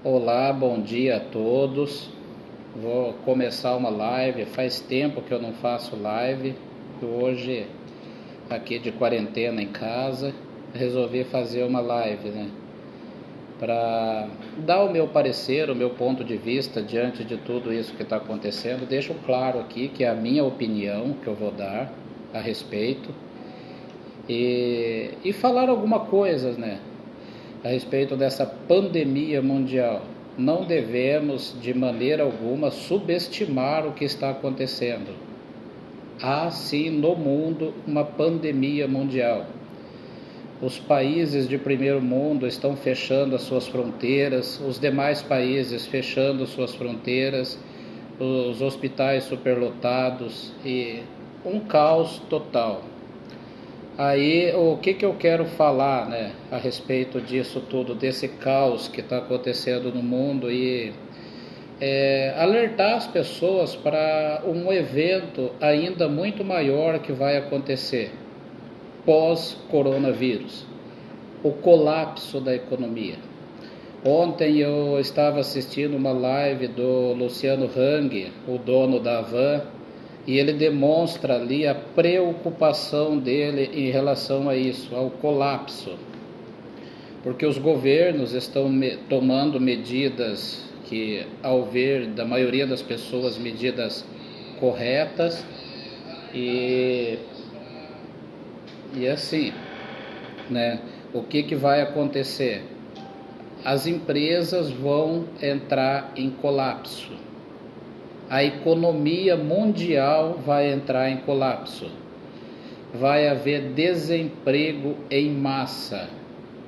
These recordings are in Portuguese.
Olá, bom dia a todos. Vou começar uma live. Faz tempo que eu não faço live. Hoje, aqui de quarentena em casa, resolvi fazer uma live, né? Para dar o meu parecer, o meu ponto de vista diante de tudo isso que está acontecendo. Deixo claro aqui que é a minha opinião que eu vou dar a respeito e falar alguma coisa, né? A respeito dessa pandemia mundial. Não devemos, de maneira alguma, subestimar o que está acontecendo. Há, sim, no mundo uma pandemia mundial. Os países de primeiro mundo estão fechando as suas fronteiras, os demais países fechando suas fronteiras, os hospitais superlotados e um caos total. Aí, o que eu quero falar, né, a respeito disso tudo, desse caos que está acontecendo no mundo e alertar as pessoas para um evento ainda muito maior que vai acontecer pós-coronavírus, o colapso da economia. Ontem eu estava assistindo uma live do Luciano Hang, o dono da Havan, e ele demonstra ali a preocupação dele em relação a isso, ao colapso. Porque os governos estão tomando medidas que, ao ver da maioria das pessoas, medidas corretas e assim, né? O que vai acontecer? As empresas vão entrar em colapso. A economia mundial vai entrar em colapso. Vai haver desemprego em massa.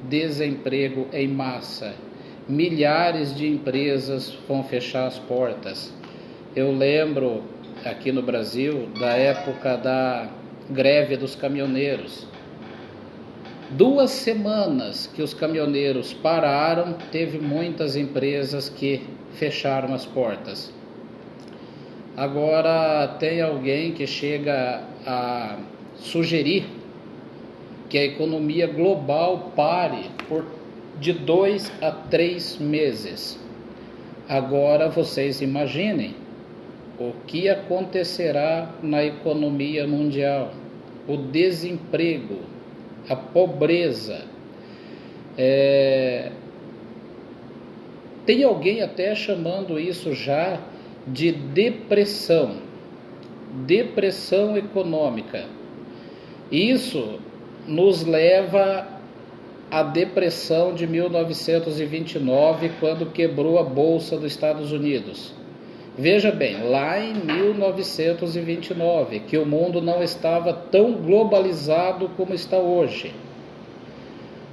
Desemprego em massa. Milhares de empresas vão fechar as portas. Eu lembro aqui no Brasil da época da greve dos caminhoneiros. 2 semanas que os caminhoneiros pararam, teve muitas empresas que fecharam as portas. Agora tem alguém que chega a sugerir que a economia global pare de 2 a 3 meses. Agora vocês imaginem o que acontecerá na economia mundial, o desemprego, a pobreza. Tem alguém até chamando isso já de depressão econômica. Isso nos leva à depressão de 1929, quando quebrou a Bolsa dos Estados Unidos. Veja bem, lá em 1929, que o mundo não estava tão globalizado como está hoje.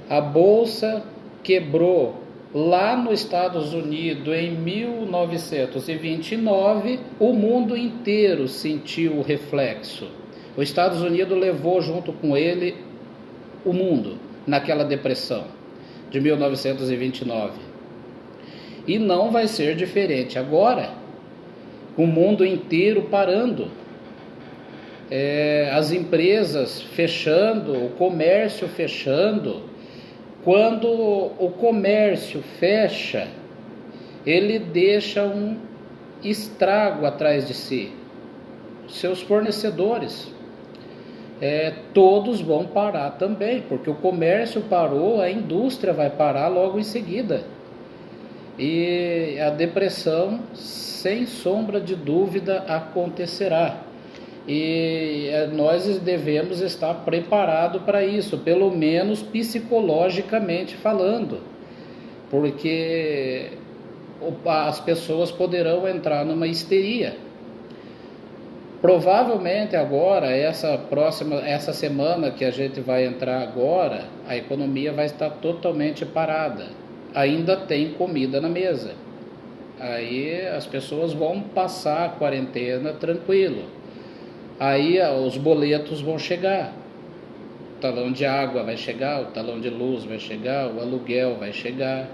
A Bolsa quebrou lá nos Estados Unidos em 1929, o mundo inteiro sentiu o reflexo. Os Estados Unidos levou junto com ele o mundo naquela depressão de 1929. E não vai ser diferente agora, o mundo inteiro parando. As empresas fechando, o comércio fechando. Quando o comércio fecha, ele deixa um estrago atrás de si. Seus fornecedores, todos vão parar também, porque o comércio parou, a indústria vai parar logo em seguida. E a depressão, sem sombra de dúvida, acontecerá. E nós devemos estar preparados para isso, pelo menos psicologicamente falando, porque as pessoas poderão entrar numa histeria. Provavelmente agora, essa semana que a gente vai entrar agora, a economia vai estar totalmente parada. Ainda tem comida na mesa. Aí as pessoas vão passar a quarentena tranquilo. Aí os boletos vão chegar, o talão de água vai chegar, o talão de luz vai chegar, o aluguel vai chegar,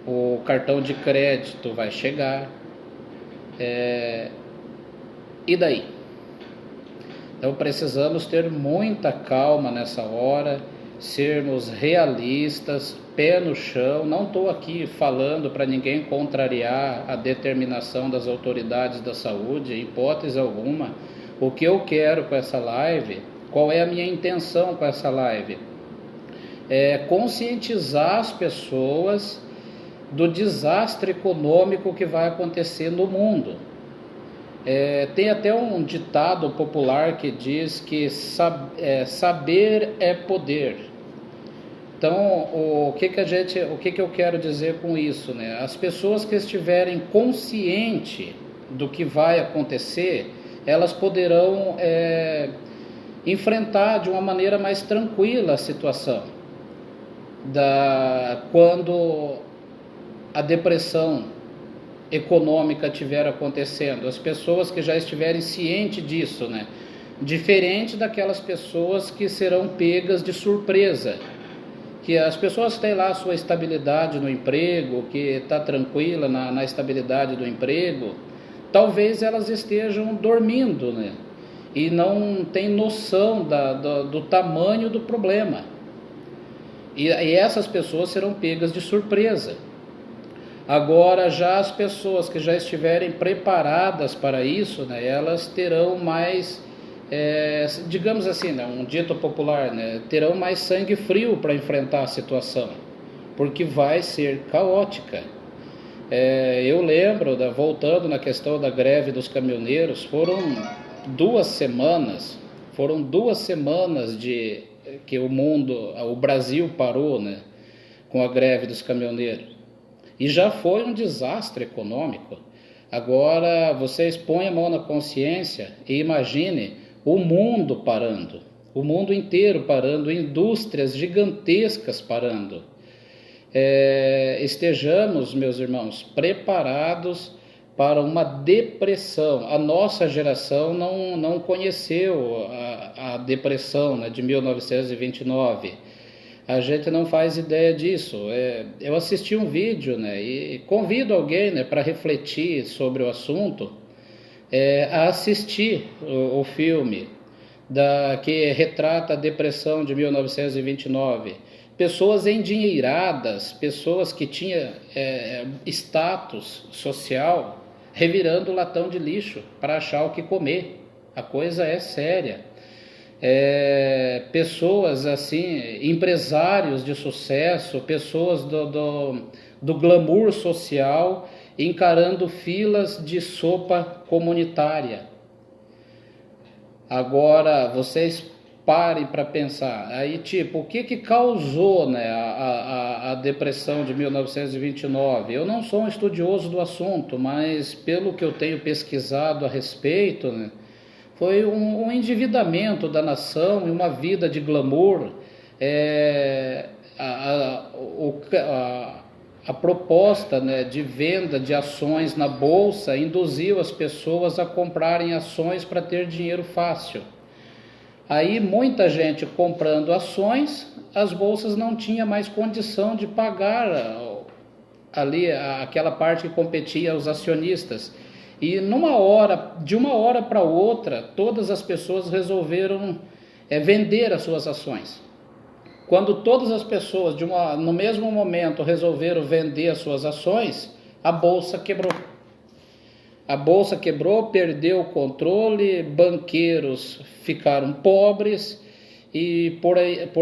o cartão de crédito vai chegar, e daí? Então precisamos ter muita calma nessa hora, sermos realistas, pé no chão. Não estou aqui falando para ninguém contrariar a determinação das autoridades da saúde, em hipótese alguma. O que eu quero com essa live, qual é a minha intenção com essa live? É conscientizar as pessoas do desastre econômico que vai acontecer no mundo. Tem até um ditado popular que diz que saber é poder. Então, o que eu quero dizer com isso, né? As pessoas que estiverem conscientes do que vai acontecer, elas poderão enfrentar de uma maneira mais tranquila a situação. Quando a depressão econômica estiver acontecendo, as pessoas que já estiverem cientes disso, né? Diferente daquelas pessoas que serão pegas de surpresa, que as pessoas têm lá a sua estabilidade no emprego, que está tranquila na estabilidade do emprego, talvez elas estejam dormindo, né? E não tem noção do tamanho do problema. E essas pessoas serão pegas de surpresa. Agora, já as pessoas que já estiverem preparadas para isso, né, elas terão mais, digamos assim, né, um dito popular, né, terão mais sangue frio para enfrentar a situação, porque vai ser caótica. Eu lembro, voltando na questão da greve dos caminhoneiros, foram 2 semanas que o Brasil parou, né, com a greve dos caminhoneiros. E já foi um desastre econômico. Agora, vocês põem a mão na consciência e imagine o mundo parando, o mundo inteiro parando, indústrias gigantescas parando. Estejamos, meus irmãos, preparados para uma depressão. A nossa geração não conheceu a depressão, né, de 1929. A gente não faz ideia disso. Eu assisti um vídeo, né, e convido alguém, né, para refletir sobre o assunto, a assistir o filme que retrata a depressão de 1929. Pessoas endinheiradas, pessoas que tinham status social, revirando latão de lixo para achar o que comer. A coisa é séria. Pessoas assim, empresários de sucesso, pessoas do glamour social, encarando filas de sopa comunitária. Agora, vocês parem para pensar, aí tipo, o que causou, né, a depressão de 1929? Eu não sou um estudioso do assunto, mas pelo que eu tenho pesquisado a respeito, né, foi um endividamento da nação e uma vida de glamour. A proposta, né, de venda de ações na bolsa induziu as pessoas a comprarem ações para ter dinheiro fácil. Aí muita gente comprando ações, as bolsas não tinham mais condição de pagar ali aquela parte que competia aos acionistas. E de uma hora para outra, todas as pessoas resolveram vender as suas ações. Quando todas as pessoas, no mesmo momento, resolveram vender as suas ações, a bolsa quebrou. A bolsa quebrou, perdeu o controle, banqueiros ficaram pobres e por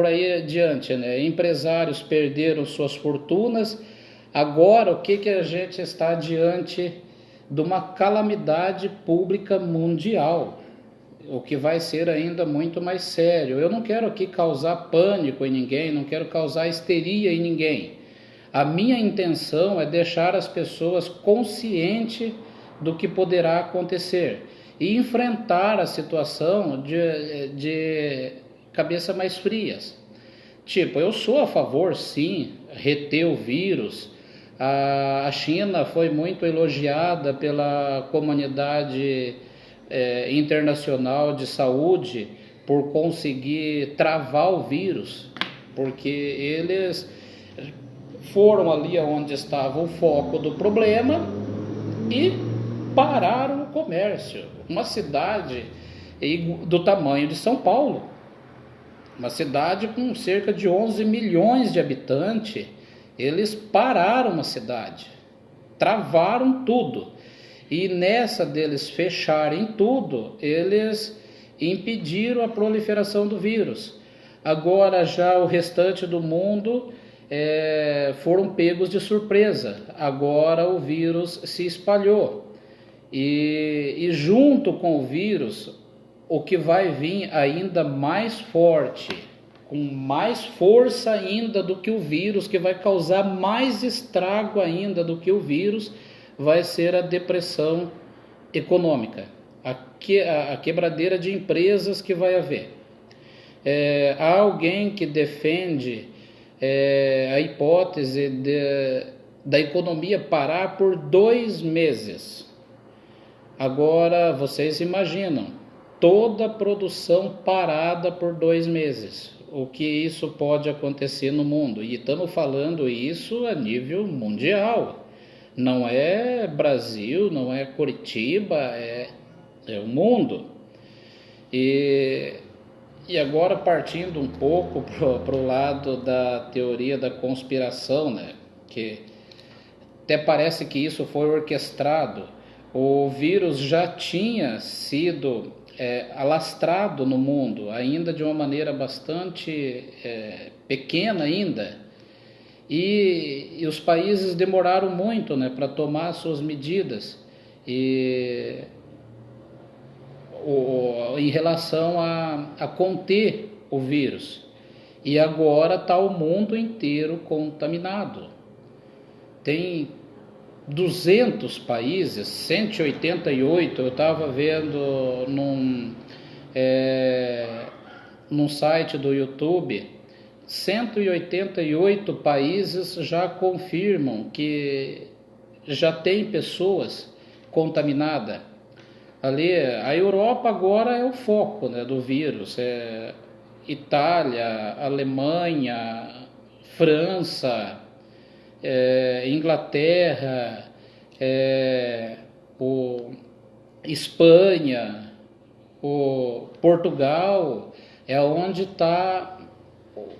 aí adiante, né? Empresários perderam suas fortunas. Agora, o que a gente está diante de uma calamidade pública mundial, o que vai ser ainda muito mais sério. Eu não quero aqui causar pânico em ninguém, não quero causar histeria em ninguém. A minha intenção é deixar as pessoas conscientes do que poderá acontecer e enfrentar a situação de cabeça mais frias. Tipo, eu sou a favor, sim, reter o vírus. A China foi muito elogiada pela comunidade internacional de saúde por conseguir travar o vírus, porque eles foram ali onde estava o foco do problema e pararam o comércio. Uma cidade do tamanho de São Paulo, uma cidade com cerca de 11 milhões de habitantes, eles pararam a cidade, travaram tudo. E nessa deles fecharem tudo, eles impediram a proliferação do vírus. Agora já o restante do mundo foram pegos de surpresa. Agora o vírus se espalhou. E junto com o vírus, o que vai vir ainda mais forte, com mais força ainda do que o vírus, que vai causar mais estrago ainda do que o vírus, vai ser a depressão econômica, a quebradeira de empresas que vai haver. Há alguém que defende a hipótese da economia parar por 2 meses. Agora, vocês imaginam, toda a produção parada por 2 meses. O que isso pode acontecer no mundo? E estamos falando isso a nível mundial. Não é Brasil, não é Curitiba, é o mundo. E agora partindo um pouco para o lado da teoria da conspiração, né? Que até parece que isso foi orquestrado. O vírus já tinha sido alastrado no mundo, ainda de uma maneira bastante pequena ainda. E os países demoraram muito, né, para tomar suas medidas em relação a conter o vírus. E agora está o mundo inteiro contaminado. Tem 200 países, 188, eu estava vendo num site do YouTube, 188 países já confirmam que já tem pessoas contaminadas. Ali, a Europa agora é o foco, né, do vírus. Itália, Alemanha, França, Inglaterra, Espanha, Portugal, é onde está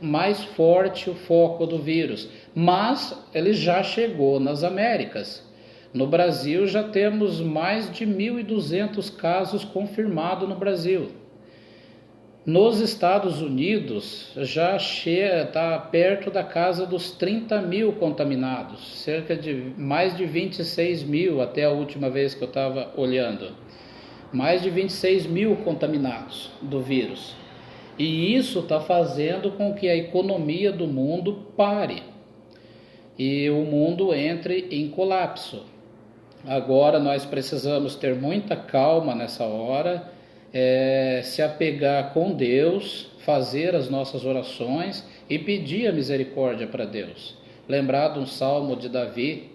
mais forte o foco do vírus, mas ele já chegou nas Américas. No Brasil já temos mais de 1.200 casos confirmados no Brasil. Nos Estados Unidos já está perto da casa dos 30 mil contaminados, cerca de mais de 26 mil até a última vez que eu estava olhando. Mais de 26 mil contaminados do vírus. E isso está fazendo com que a economia do mundo pare e o mundo entre em colapso. Agora nós precisamos ter muita calma nessa hora, se apegar com Deus, fazer as nossas orações e pedir a misericórdia para Deus. Lembrar de um salmo de Davi,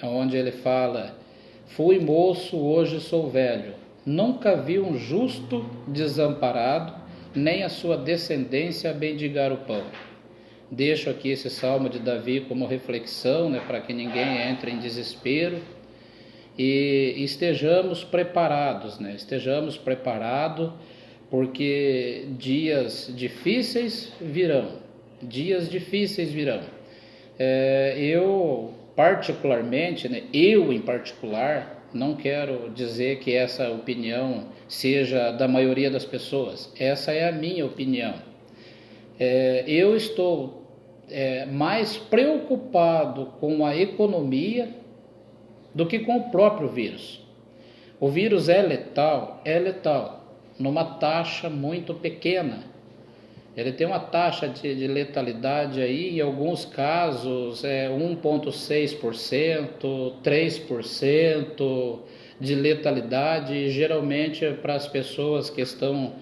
onde ele fala: fui moço, hoje sou velho, nunca vi um justo desamparado, nem a sua descendência a mendigar o pão. Deixo aqui esse salmo de Davi como reflexão, né, para que ninguém entre em desespero e estejamos preparados, né? Estejamos preparados, porque dias difíceis virão. Dias difíceis virão. Eu particularmente, né, eu em particular, não quero dizer que essa opinião seja da maioria das pessoas. Essa é a minha opinião. Eu estou mais preocupado com a economia do que com o próprio vírus. O vírus é letal, numa taxa muito pequena. Ele tem uma taxa de letalidade aí, em alguns casos, 1,6%, 3% de letalidade, e geralmente é para as pessoas que estão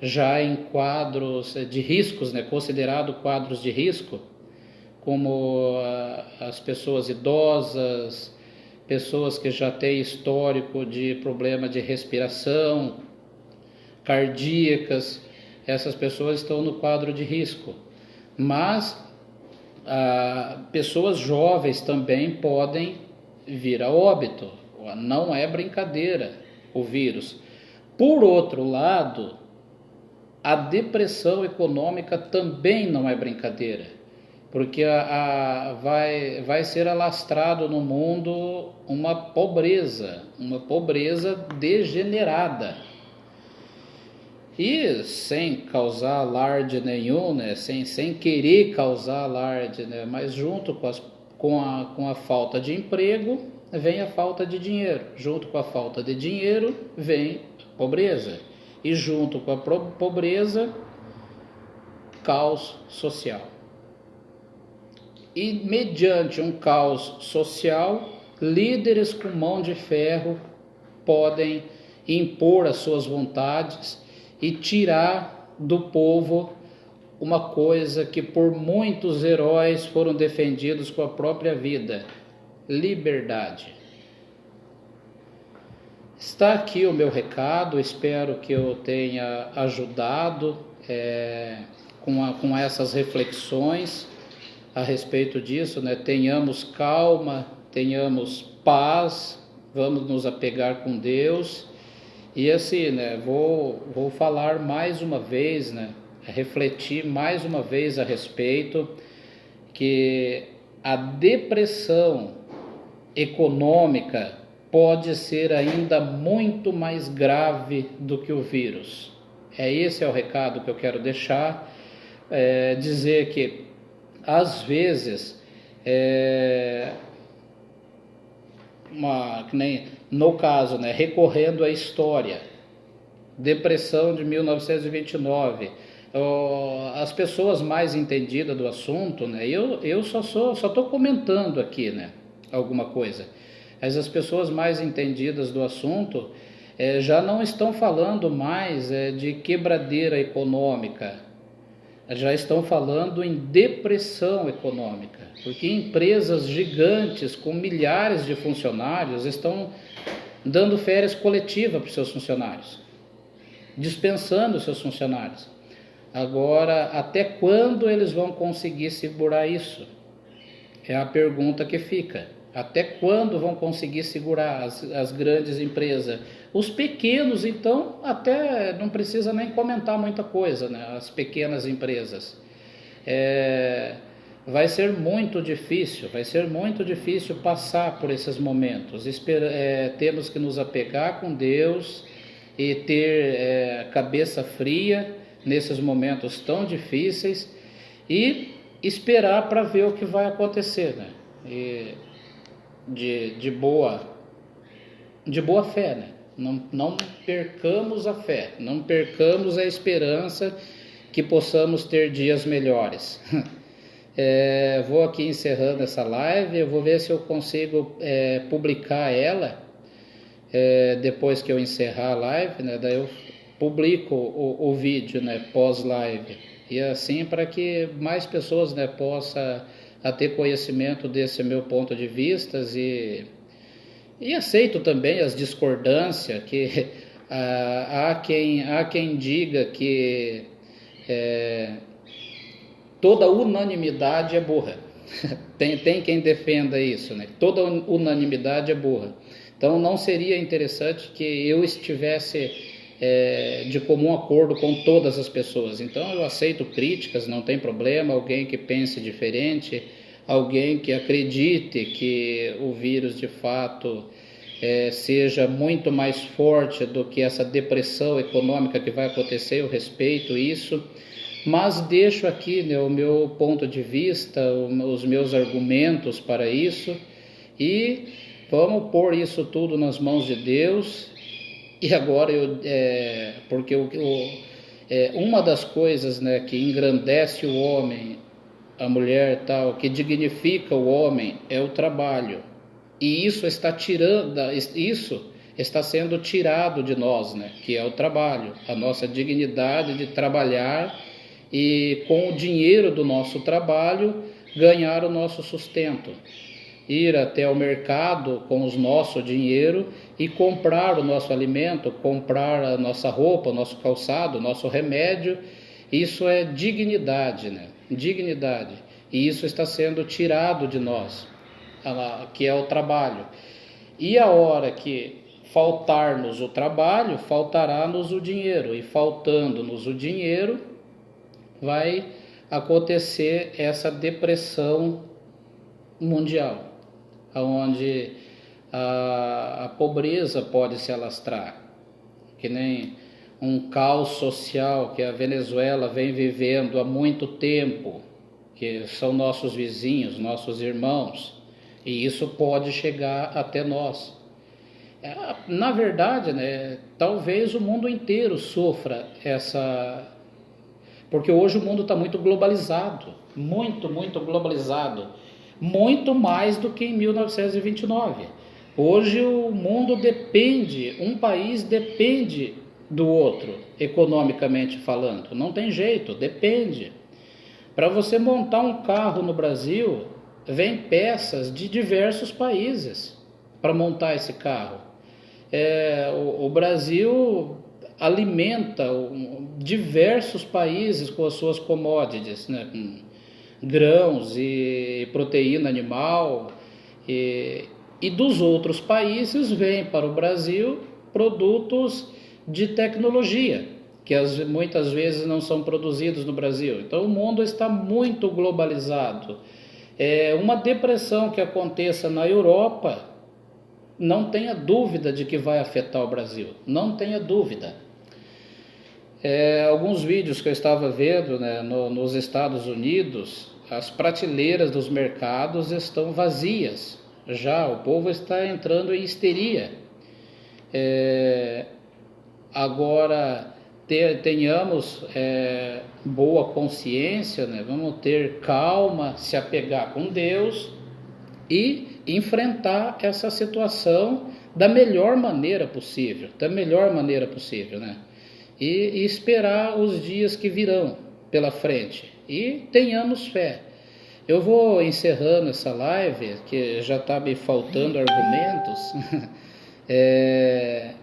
já em quadros de riscos, né, considerado quadros de risco, como as pessoas idosas, pessoas que já têm histórico de problema de respiração, cardíacas. Essas pessoas estão no quadro de risco, mas pessoas jovens também podem vir a óbito. Não é brincadeira o vírus. Por outro lado, a depressão econômica também não é brincadeira, porque vai ser alastrado no mundo uma pobreza degenerada. E sem causar alarde nenhum, né? sem querer causar alarde, né? Mas junto com a falta de emprego, vem a falta de dinheiro. Junto com a falta de dinheiro, vem pobreza. E junto com a pobreza, caos social. E mediante um caos social, líderes com mão de ferro podem impor as suas vontades e tirar do povo uma coisa que por muitos heróis foram defendidos com a própria vida: liberdade. Está aqui o meu recado, espero que eu tenha ajudado com essas reflexões a respeito disso, né? Tenhamos calma, tenhamos paz, vamos nos apegar com Deus. E assim, né, vou falar mais uma vez, né, refletir mais uma vez a respeito que a depressão econômica pode ser ainda muito mais grave do que o vírus. Esse é o recado que eu quero deixar, dizer que às vezes que nem no caso, né, recorrendo à história, depressão de 1929, as pessoas mais entendidas do assunto, né, eu só estou comentando aqui, né, alguma coisa, mas as pessoas mais entendidas do assunto já não estão falando mais de quebradeira econômica, já estão falando em depressão econômica, porque empresas gigantes com milhares de funcionários estão dando férias coletivas para os seus funcionários, dispensando os seus funcionários. Agora, até quando eles vão conseguir segurar isso? É a pergunta que fica. Até quando vão conseguir segurar as grandes empresas? Os pequenos, então, até não precisa nem comentar muita coisa, né? As pequenas empresas. Vai ser muito difícil passar por esses momentos. Temos que nos apegar com Deus e ter cabeça fria nesses momentos tão difíceis e esperar para ver o que vai acontecer, né? De boa fé, né? Não percamos a fé, não percamos a esperança que possamos ter dias melhores. Vou aqui encerrando essa live, eu vou ver se eu consigo publicar ela depois que eu encerrar a live, né? Daí eu publico o vídeo, né, pós-live, e assim para que mais pessoas, né, possam ter conhecimento desse meu ponto de vista e aceito também as discordâncias, que há quem diga que toda unanimidade é burra. tem quem defenda isso, né? Toda unanimidade é burra. Então não seria interessante que eu estivesse de comum acordo com todas as pessoas. Então eu aceito críticas, não tem problema, alguém que pense diferente, alguém que acredite que o vírus de fato seja muito mais forte do que essa depressão econômica que vai acontecer, eu respeito isso, mas deixo aqui, né, o meu ponto de vista, os meus argumentos para isso, e vamos pôr isso tudo nas mãos de Deus. E agora porque uma das coisas, né, que engrandece o homem, a mulher tal, que dignifica o homem é o trabalho. E isso está sendo tirado de nós, né, que é o trabalho, a nossa dignidade de trabalhar e com o dinheiro do nosso trabalho ganhar o nosso sustento. Ir até o mercado com o nosso dinheiro e comprar o nosso alimento, comprar a nossa roupa, o nosso calçado, o nosso remédio, isso é dignidade, né? Dignidade. E isso está sendo tirado de nós, que é o trabalho. E a hora que faltar-nos o trabalho, faltará-nos o dinheiro, e faltando-nos o dinheiro, vai acontecer essa depressão mundial, onde a pobreza pode se alastrar, que nem um caos social que a Venezuela vem vivendo há muito tempo, que são nossos vizinhos, nossos irmãos, e isso pode chegar até nós. Na verdade, né, talvez o mundo inteiro sofra essa... Porque hoje o mundo está muito globalizado, muito globalizado, muito mais do que em 1929. Hoje o mundo depende, um país depende do outro, economicamente falando. Não tem jeito, depende. Para você montar um carro no Brasil, vem peças de diversos países para montar esse carro. O Brasil alimenta diversos países com as suas commodities, né? Grãos e proteína animal, e dos outros países vêm para o Brasil produtos de tecnologia, que muitas vezes não são produzidos no Brasil. Então o mundo está muito globalizado. Uma depressão que aconteça na Europa, não tenha dúvida de que vai afetar o Brasil, não tenha dúvida. Alguns vídeos que eu estava vendo, né, nos Estados Unidos, as prateleiras dos mercados estão vazias, já o povo está entrando em histeria. Agora, tenhamos boa consciência, né? Vamos ter calma, se apegar com Deus e enfrentar essa situação da melhor maneira possível, né? E esperar os dias que virão pela frente, e tenhamos fé. Eu vou encerrando essa live, que já está me faltando argumentos,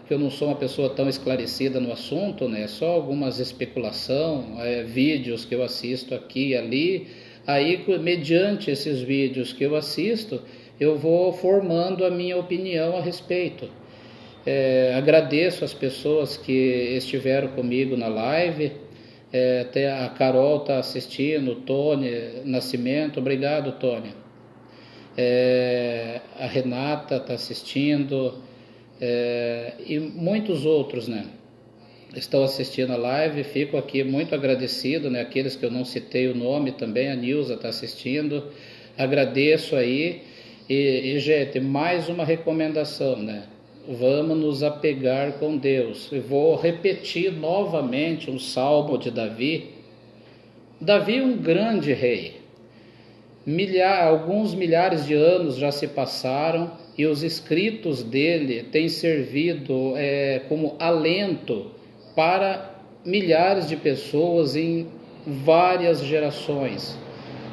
que eu não sou uma pessoa tão esclarecida no assunto, né? Só algumas especulações, vídeos que eu assisto aqui e ali. Aí, mediante esses vídeos que eu assisto, eu vou formando a minha opinião a respeito. Agradeço as pessoas que estiveram comigo na live. Até a Carol está assistindo, o Tony Nascimento, obrigado, Tony. A Renata está assistindo, e muitos outros, né, estão assistindo a live. Fico aqui muito agradecido, né, aqueles que eu não citei o nome também. A Nilza está assistindo, agradeço aí. E gente, mais uma recomendação, né? Vamos nos apegar com Deus. Eu vou repetir novamente um salmo de Davi. Davi, um grande rei. Alguns milhares de anos já se passaram e os escritos dele têm servido como alento para milhares de pessoas em várias gerações.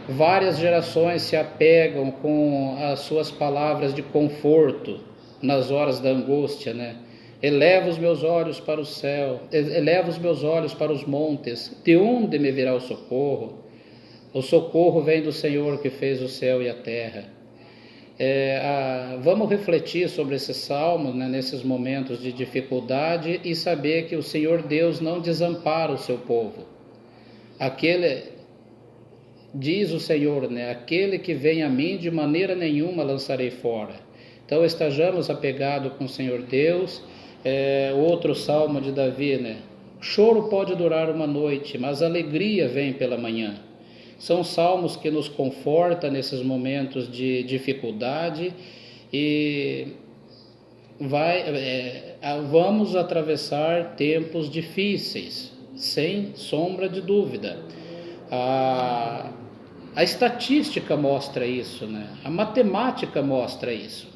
Várias gerações se apegam com as suas palavras de conforto nas horas da angústia, né? Eleva os meus olhos para o céu, eleva os meus olhos para os montes, de onde me virá o socorro? O socorro vem do Senhor que fez o céu e a terra. Vamos refletir sobre esse salmo, né, nesses momentos de dificuldade, e saber que o Senhor Deus não desampara o seu povo. Diz o Senhor, né, aquele que vem a mim de maneira nenhuma lançarei fora. Então estejamos apegados com o Senhor Deus. Outro salmo de Davi, né? Choro pode durar uma noite, mas alegria vem pela manhã. São salmos que nos confortam nesses momentos de dificuldade, e vamos atravessar tempos difíceis, sem sombra de dúvida. A estatística mostra isso, né? A matemática mostra isso.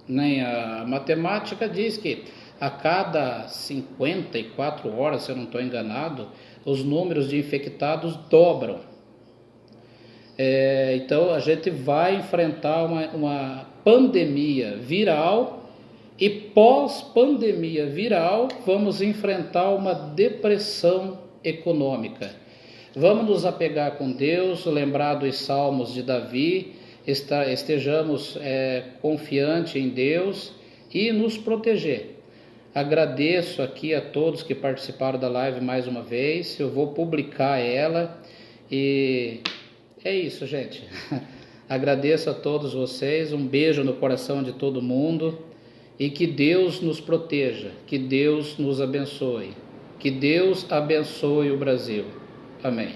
Né? A matemática diz que a cada 54 horas, se eu não estou enganado, os números de infectados dobram. Então a gente vai enfrentar uma pandemia viral, e pós-pandemia viral vamos enfrentar uma depressão econômica. Vamos nos apegar com Deus, lembrar dos salmos de Davi, estejamos confiantes em Deus e nos proteger. Agradeço aqui a todos que participaram da live mais uma vez. Eu vou publicar ela e é isso, gente. Agradeço a todos vocês, um beijo no coração de todo mundo e que Deus nos proteja, que Deus nos abençoe, que Deus abençoe o Brasil. Amém.